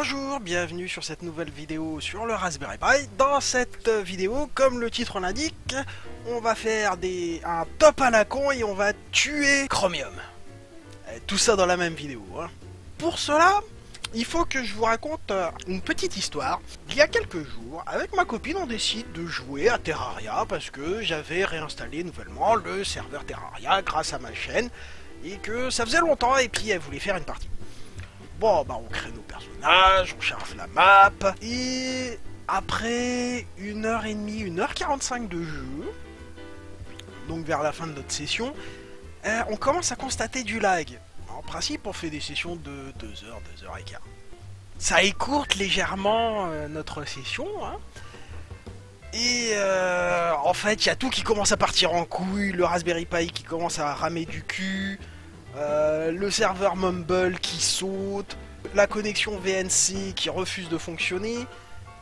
Bonjour, bienvenue sur cette nouvelle vidéo sur le Raspberry Pi. Dans cette vidéo, comme le titre l'indique, on va faire un top à la con et on va tuer Chromium. Tout ça dans la même vidéo. Pour cela, il faut que je vous raconte une petite histoire. Il y a quelques jours, avec ma copine, on décide de jouer à Terraria parce que j'avais réinstallé nouvellement le serveur Terraria grâce à ma chaîne et que ça faisait longtemps et puis elle voulait faire une partie. Bon, bah on crée nos personnages, on charge la map, et après 1h30, 1h45 de jeu, donc vers la fin de notre session, on commence à constater du lag. En principe, on fait des sessions de 2 heures, 2 heures et quart. Ça écourte légèrement notre session, hein. Et en fait, il y a tout qui commence à partir en couille, le Raspberry Pi qui commence à ramer du cul, le serveur Mumble qui saute, la connexion VNC qui refuse de fonctionner,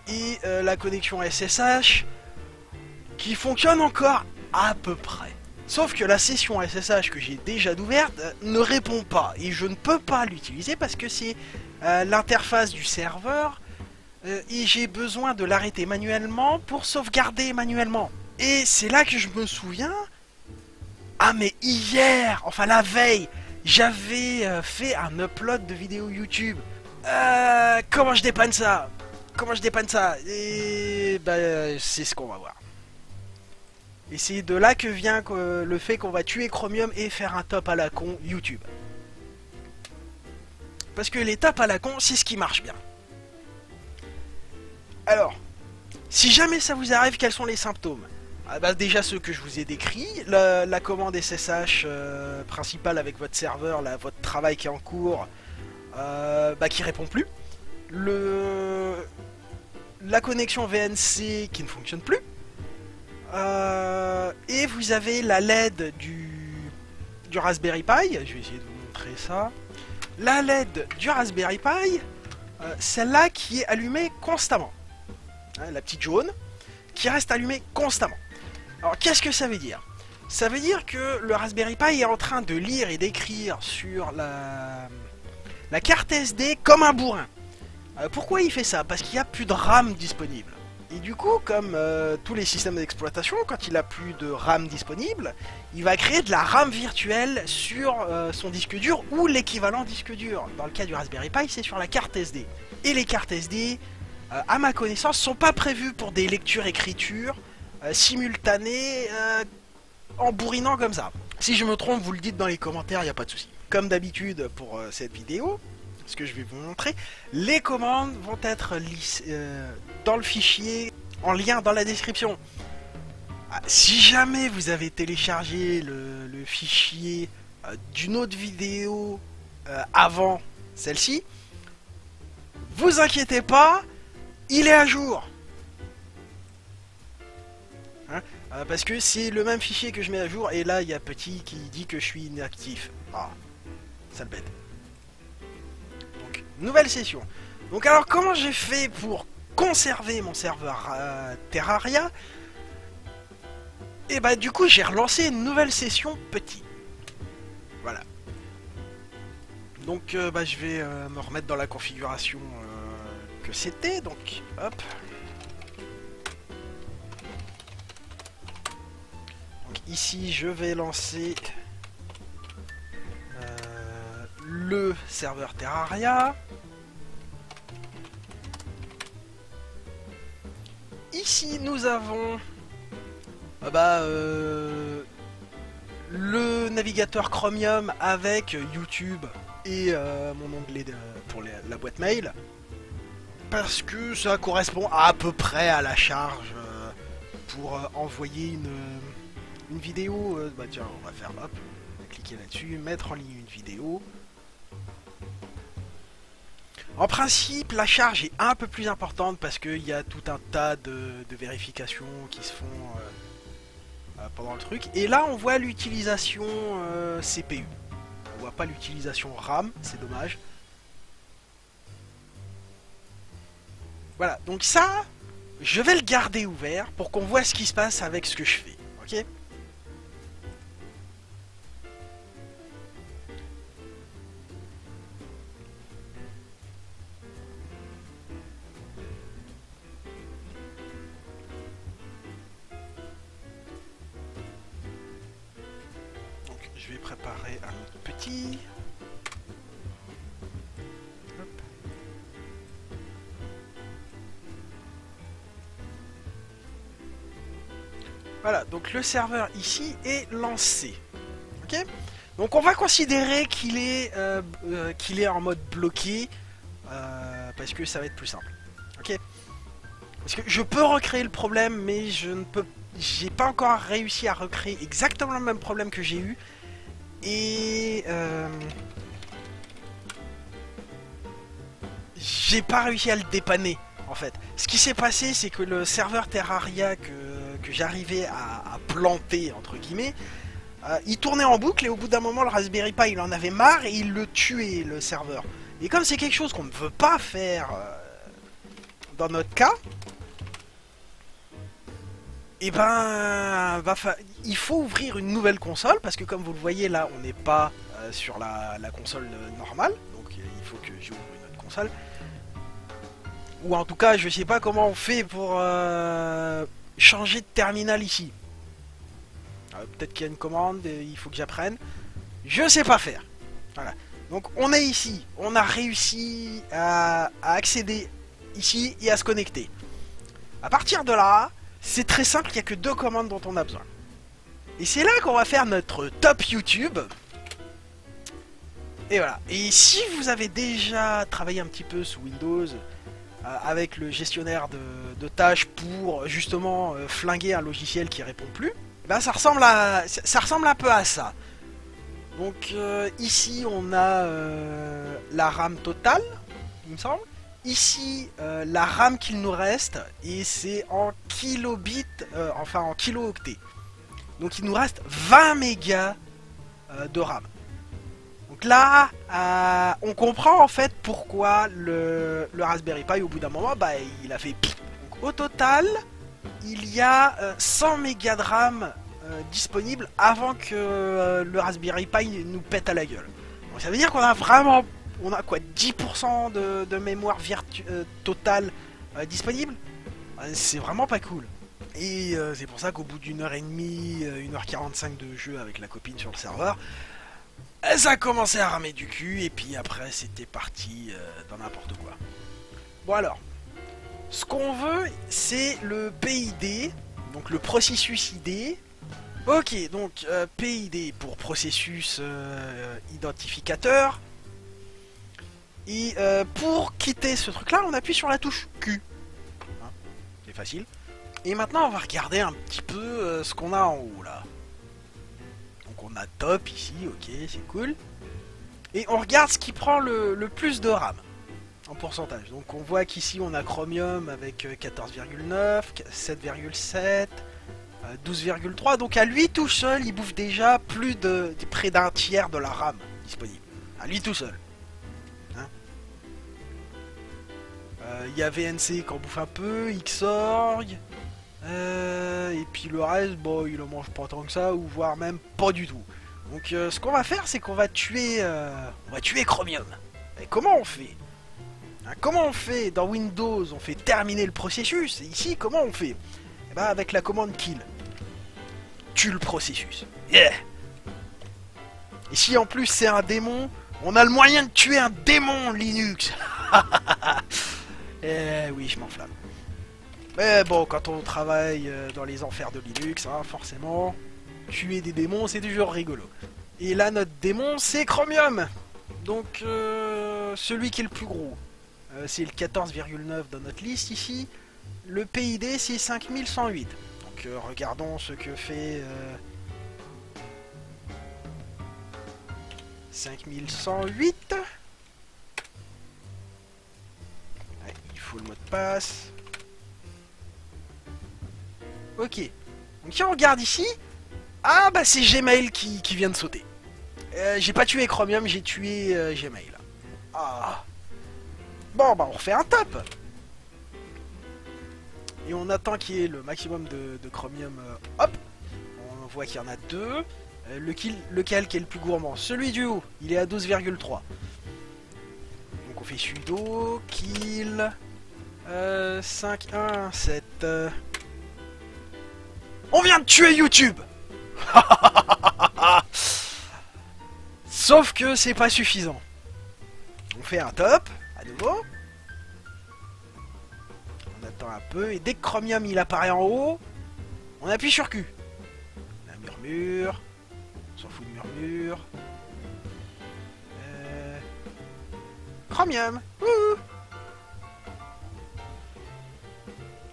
et la connexion SSH qui fonctionne encore à peu près. Sauf que la session SSH que j'ai déjà ouverte ne répond pas, et je ne peux pas l'utiliser parce que c'est l'interface du serveur, et j'ai besoin de l'arrêter manuellement pour sauvegarder manuellement. Et c'est là que je me souviens... Ah mais hier, enfin la veille, j'avais fait un upload de vidéo YouTube. Comment je dépanne ça? Comment je dépanne ça? Et bah c'est ce qu'on va voir. Et c'est de là que vient le fait qu'on va tuer Chromium et faire un top à la con YouTube. Parce que les tops à la con, c'est ce qui marche bien. Alors, si jamais ça vous arrive, quels sont les symptômes? Ah bah déjà ceux que je vous ai décrits, la commande SSH principale avec votre serveur, votre travail qui est en cours, qui répond plus. La connexion VNC qui ne fonctionne plus. Et vous avez la LED du Raspberry Pi, je vais essayer de vous montrer ça. La LED du Raspberry Pi, celle-là qui est allumée constamment. Hein, la petite jaune, qui reste allumée constamment. Alors qu'est-ce que ça veut dire? Ça veut dire que le Raspberry Pi est en train de lire et d'écrire sur la carte SD comme un bourrin. Pourquoi il fait ça? Parce qu'il n'y a plus de RAM disponible. Et du coup, comme tous les systèmes d'exploitation, quand il n'a plus de RAM disponible, il va créer de la RAM virtuelle sur son disque dur ou l'équivalent disque dur. Dans le cas du Raspberry Pi, c'est sur la carte SD. Et les cartes SD, à ma connaissance, sont pas prévues pour des lectures-écritures simultanées en bourrinant comme ça. Si je me trompe, vous le dites dans les commentaires, il n'y a pas de souci. Comme d'habitude pour cette vidéo, ce que je vais vous montrer, les commandes vont être dans le fichier en lien dans la description. Si jamais vous avez téléchargé le fichier d'une autre vidéo avant celle-ci, vous inquiétez pas, il est à jour. Hein, parce que c'est le même fichier que je mets à jour, et là il y a petit qui dit que je suis inactif. Ah, sale bête. Donc, nouvelle session. Donc alors comment j'ai fait pour conserver mon serveur Terraria? Et bah du coup j'ai relancé une nouvelle session petit. Voilà. Donc je vais me remettre dans la configuration que c'était. Donc hop. Donc ici je vais lancer le serveur Terraria. Ici nous avons le navigateur Chromium avec YouTube et mon onglet pour la boîte mail, parce que ça correspond à peu près à la charge pour envoyer une vidéo. Tiens, on va faire hop, on va cliquer là-dessus, mettre en ligne une vidéo. En principe, la charge est un peu plus importante parce qu'il y a tout un tas de vérifications qui se font pendant le truc. Et là, on voit l'utilisation CPU. On voit pas l'utilisation RAM, c'est dommage. Voilà, donc ça, je vais le garder ouvert pour qu'on voit ce qui se passe avec ce que je fais. Ok ? je vais préparer un autre petit. Hop. Voilà, donc le serveur ici est lancé. Ok. Donc on va considérer qu'il est en mode bloqué parce que ça va être plus simple. Ok. Parce que je peux recréer le problème, mais je ne peux. J'ai pas encore réussi à recréer exactement le même problème que j'ai eu. Et j'ai pas réussi à le dépanner en fait. Ce qui s'est passé, c'est que le serveur Terraria que j'arrivais à planter entre guillemets, il tournait en boucle et au bout d'un moment le Raspberry Pi il en avait marre et il le tuait le serveur. Et comme c'est quelque chose qu'on ne veut pas faire dans notre cas, et ben il faut ouvrir une nouvelle console parce que comme vous le voyez là on n'est pas sur la console normale, donc il faut que j'ouvre une autre console. Ou en tout cas je sais pas comment on fait pour changer de terminal ici. Peut-être qu'il y a une commande, il faut que j'apprenne. Je sais pas faire. Voilà. Donc on est ici, on a réussi à accéder ici et à se connecter. À partir de là, c'est très simple, il n'y a que 2 commandes dont on a besoin. Et c'est là qu'on va faire notre top YouTube. Et voilà. Et si vous avez déjà travaillé un petit peu sous Windows avec le gestionnaire de tâches pour justement flinguer un logiciel qui répond plus, ben ça ressemble un peu à ça. Donc ici on a la RAM totale, il me semble. Ici la RAM qu'il nous reste et c'est en kilobits, enfin en kilo-octets. Donc il nous reste 20 mégas de RAM. Donc là on comprend en fait pourquoi le Raspberry Pi au bout d'un moment bah, il a fait pif. Donc au total il y a 100 mégas de RAM disponible avant que le Raspberry Pi nous pète à la gueule. Donc ça veut dire qu'on a vraiment, on a quoi, 10% de mémoire totale disponible. C'est vraiment pas cool. Et c'est pour ça qu'au bout d'une heure et demie, 1h45 de jeu avec la copine sur le serveur, ça a commencé à ramer du cul et puis après c'était parti dans n'importe quoi. Bon alors, ce qu'on veut c'est le PID, donc le processus ID. Ok, donc PID pour processus identificateur. Et pour quitter ce truc là, on appuie sur la touche Q. Hein, c'est facile. Et maintenant on va regarder un petit peu ce qu'on a en haut là. Donc on a top ici, ok, c'est cool. Et on regarde ce qui prend le plus de RAM en pourcentage. Donc on voit qu'ici on a Chromium avec 14,9, 7,7, 12,3. Donc à lui tout seul, il bouffe déjà près d'un tiers de la RAM disponible. À lui tout seul. Il y a VNC qui en bouffe un peu, Xorg. Et puis le reste, bon, il en mange pas tant que ça, ou voire même pas du tout. Donc ce qu'on va faire, c'est qu'on va tuer Chromium. Et comment on fait? Comment on fait? Dans Windows, on fait terminer le processus. Et ici, comment on fait? Eh ben, avec la commande kill. Tue le processus. Yeah! Et si en plus c'est un démon, on a le moyen de tuer un démon Linux. Eh oui, je m'enflamme. Mais bon, quand on travaille dans les enfers de Linux, hein, forcément, tuer des démons, c'est toujours rigolo. Et là, notre démon, c'est Chromium. Donc, celui qui est le plus gros, c'est le 14,9 dans notre liste ici. Le PID, c'est 5108. Donc, regardons ce que fait 5108. Il faut le mot de passe. Ok. Donc si on regarde ici, ah bah c'est Gmail qui vient de sauter. J'ai pas tué Chromium, j'ai tué Gmail. Ah. Bon bah on refait un top. Et on attend qu'il y ait le maximum de Chromium. Hop. On voit qu'il y en a 2. Lequel qui est le plus gourmand? Celui du haut, il est à 12,3. Donc on fait sudo kill 517. On vient de tuer YouTube. Sauf que c'est pas suffisant. On fait un top, à nouveau. On attend un peu, et dès que Chromium il apparaît en haut, on appuie sur Q. Un murmure. On s'en fout de murmure. Chromium. Wouhou.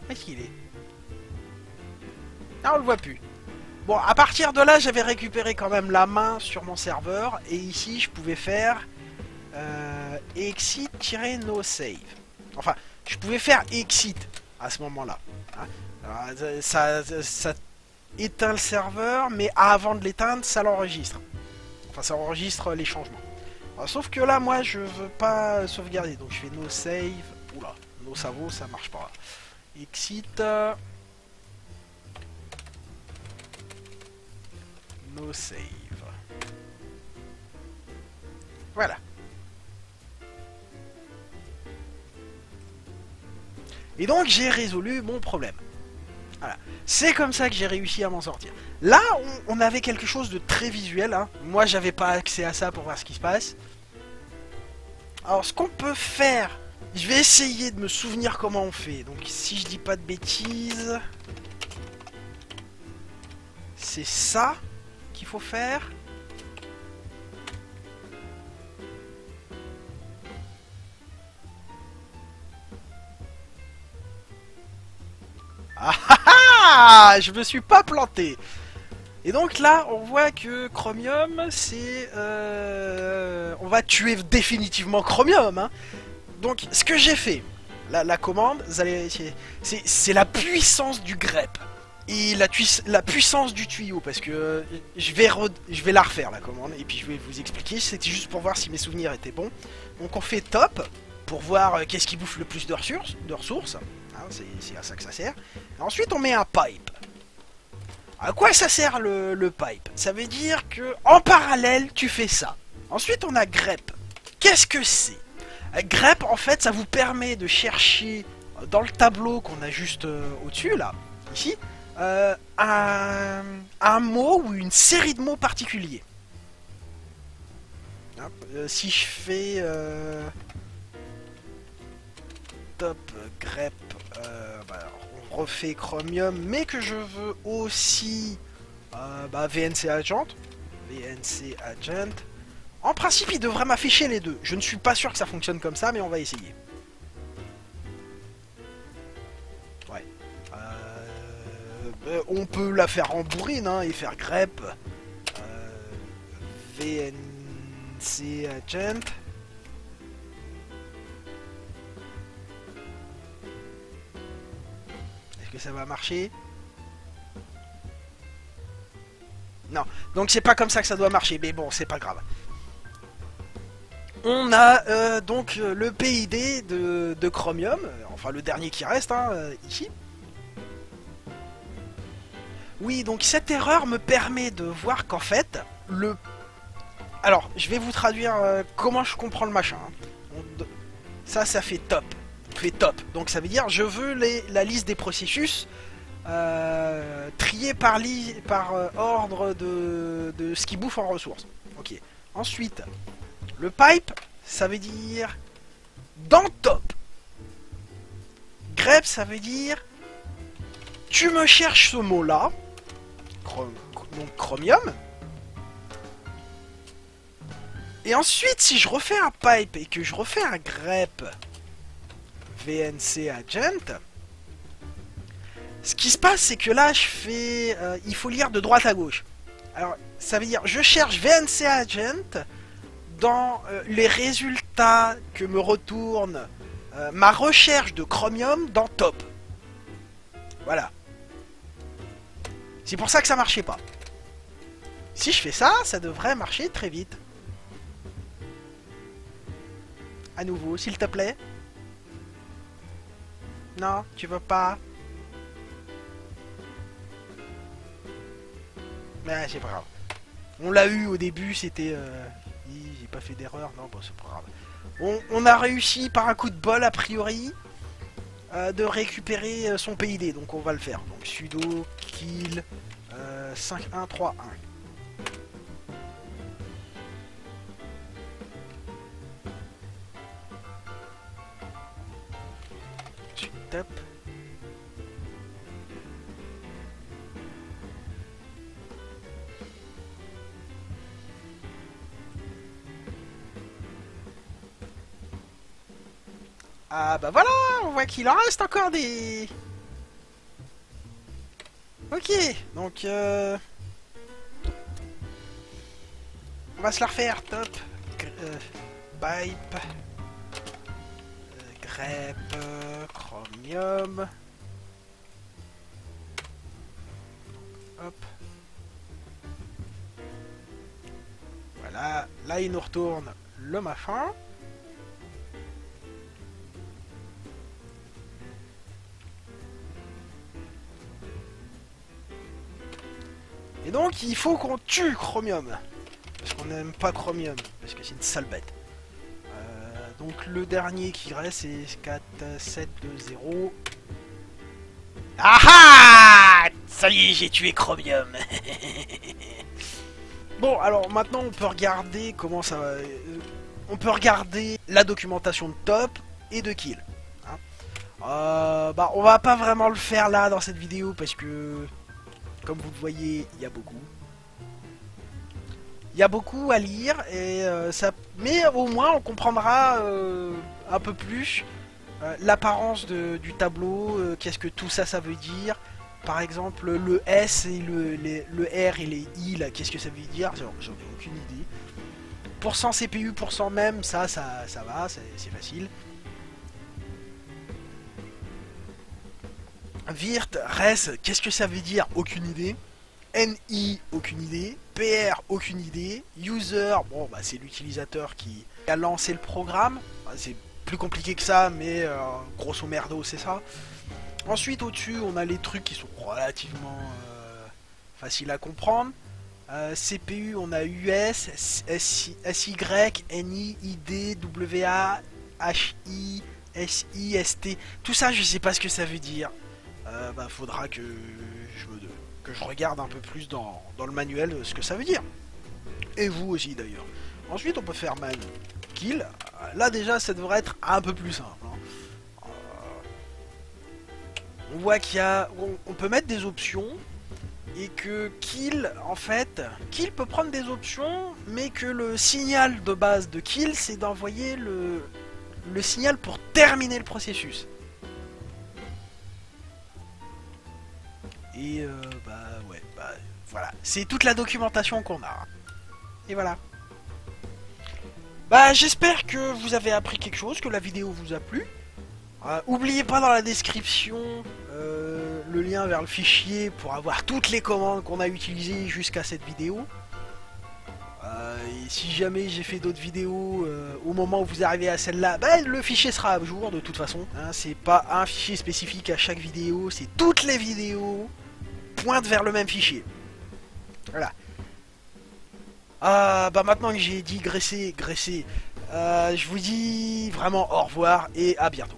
Où est-ce qu'il est? Ah, on le voit plus. Bon, à partir de là, j'avais récupéré quand même la main sur mon serveur. Et ici, je pouvais faire exit-no save. Enfin, je pouvais faire exit à ce moment-là. Hein. Ça éteint le serveur, mais avant de l'éteindre, ça l'enregistre. Enfin, ça enregistre les changements. Alors, sauf que là, moi, je veux pas sauvegarder. Donc, je fais no save. Oula, no savo, ça marche pas. Exit. No save. Voilà. Et donc j'ai résolu mon problème. Voilà. C'est comme ça que j'ai réussi à m'en sortir. Là, on avait quelque chose de très visuel. Hein. Moi, j'avais pas accès à ça pour voir ce qui se passe. Alors, ce qu'on peut faire... Je vais essayer de me souvenir comment on fait. Donc, si je dis pas de bêtises... C'est ça qu'il faut faire. Ah ah ah! Je me suis pas planté. Et donc là, on voit que Chromium, c'est... on va tuer définitivement Chromium. Hein. Donc, ce que j'ai fait, la commande, vous allez... c'est la puissance du grep. Et la puissance du tuyau, parce que je vais la refaire, la commande, et puis je vais vous expliquer. C'était juste pour voir si mes souvenirs étaient bons. Donc on fait top, pour voir qu'est-ce qui bouffe le plus de ressources. Hein, c'est à ça que ça sert. Et ensuite on met un pipe. À quoi ça sert le pipe? Ça veut dire que en parallèle tu fais ça. Ensuite on a grep. Qu'est-ce que c'est? Grep, en fait, ça vous permet de chercher dans le tableau qu'on a juste au-dessus, là, ici, un mot ou une série de mots particuliers. Hein, si je fais top grep, bah, on refait Chromium, mais que je veux aussi VNC Agent. VNC Agent. En principe, il devrait m'afficher les deux. Je ne suis pas sûr que ça fonctionne comme ça, mais on va essayer. Ouais. On peut la faire en bourrine, hein, et faire grep. VNC Agent. Est-ce que ça va marcher? Non. Donc c'est pas comme ça que ça doit marcher, mais bon, c'est pas grave. On a donc le PID de Chromium, enfin le dernier qui reste, hein, ici. Oui, donc cette erreur me permet de voir qu'en fait, le... Alors, je vais vous traduire comment je comprends le machin. Hein. Ça fait top. Fait top. Donc ça veut dire, je veux la liste des processus triés par ordre de ce qui bouffe en ressources. Ok. Ensuite... Le pipe, ça veut dire dans top. Grep, ça veut dire tu me cherches ce mot-là, donc Chromium. Et ensuite, si je refais un pipe et que je refais un grep VNC Agent, ce qui se passe, c'est que là, je fais... il faut lire de droite à gauche. Alors, ça veut dire je cherche VNC Agent... dans les résultats que me retourne ma recherche de Chromium dans Top. Voilà. C'est pour ça que ça marchait pas. Si je fais ça, ça devrait marcher très vite. À nouveau, s'il te plaît. Non, tu veux pas. Mais c'est pas grave. On l'a eu au début, c'était... J'ai pas fait d'erreur, non, bon, c'est pas grave. On a réussi par un coup de bol, a priori, de récupérer son PID, donc on va le faire. Donc sudo kill 5131. top. Ah bah voilà, on voit qu'il en reste encore des... Ok, donc on va se la refaire, top. Pipe, grep, chromium. Hop. Voilà, là il nous retourne le machin. Et donc il faut qu'on tue Chromium. Parce qu'on n'aime pas Chromium. Parce que c'est une sale bête. Donc le dernier qui reste c'est 4, 7, 2, 0. Ah ah! Ça y est, j'ai tué Chromium. Bon, alors maintenant on peut regarder comment ça va. On peut regarder la documentation de top et de kill. Hein, bah on va pas vraiment le faire là dans cette vidéo parce que comme vous le voyez, il y a beaucoup. Il y a beaucoup à lire et ça. Mais au moins on comprendra un peu plus l'apparence du tableau, qu'est-ce que tout ça veut dire. Par exemple, le S et le R et les I, là, qu'est-ce que ça veut dire? J'en ai aucune idée. Pourcent CPU, pourcent même, ça va, c'est facile. Virt, res, qu'est-ce que ça veut dire? Aucune idée. NI, aucune idée. PR, aucune idée. User, bon, bah, c'est l'utilisateur qui a lancé le programme. C'est plus compliqué que ça, mais grosso merdo, c'est ça. Ensuite, au-dessus, on a les trucs qui sont relativement faciles à comprendre. CPU, on a US, SY, NI, ID, WA, HI, SI, ST. Tout ça, je sais pas ce que ça veut dire. Bah, faudra que je regarde un peu plus dans le manuel ce que ça veut dire. Et vous aussi, d'ailleurs. Ensuite, on peut faire man kill. Là, déjà, ça devrait être un peu plus simple. Hein. On voit qu'il y a... On peut mettre des options et que kill, en fait, kill peut prendre des options, mais que le signal de base de kill, c'est d'envoyer le signal pour terminer le processus. Et voilà, c'est toute la documentation qu'on a. Et voilà. Bah, j'espère que vous avez appris quelque chose, que la vidéo vous a plu. Oubliez pas dans la description le lien vers le fichier pour avoir toutes les commandes qu'on a utilisées jusqu'à cette vidéo. Et si jamais j'ai fait d'autres vidéos au moment où vous arrivez à celle-là, bah, le fichier sera à jour de toute façon. Hein, c'est pas un fichier spécifique à chaque vidéo, c'est toutes les vidéos pointent vers le même fichier. Voilà. Bah maintenant que j'ai dit graisser, je vous dis vraiment au revoir et à bientôt.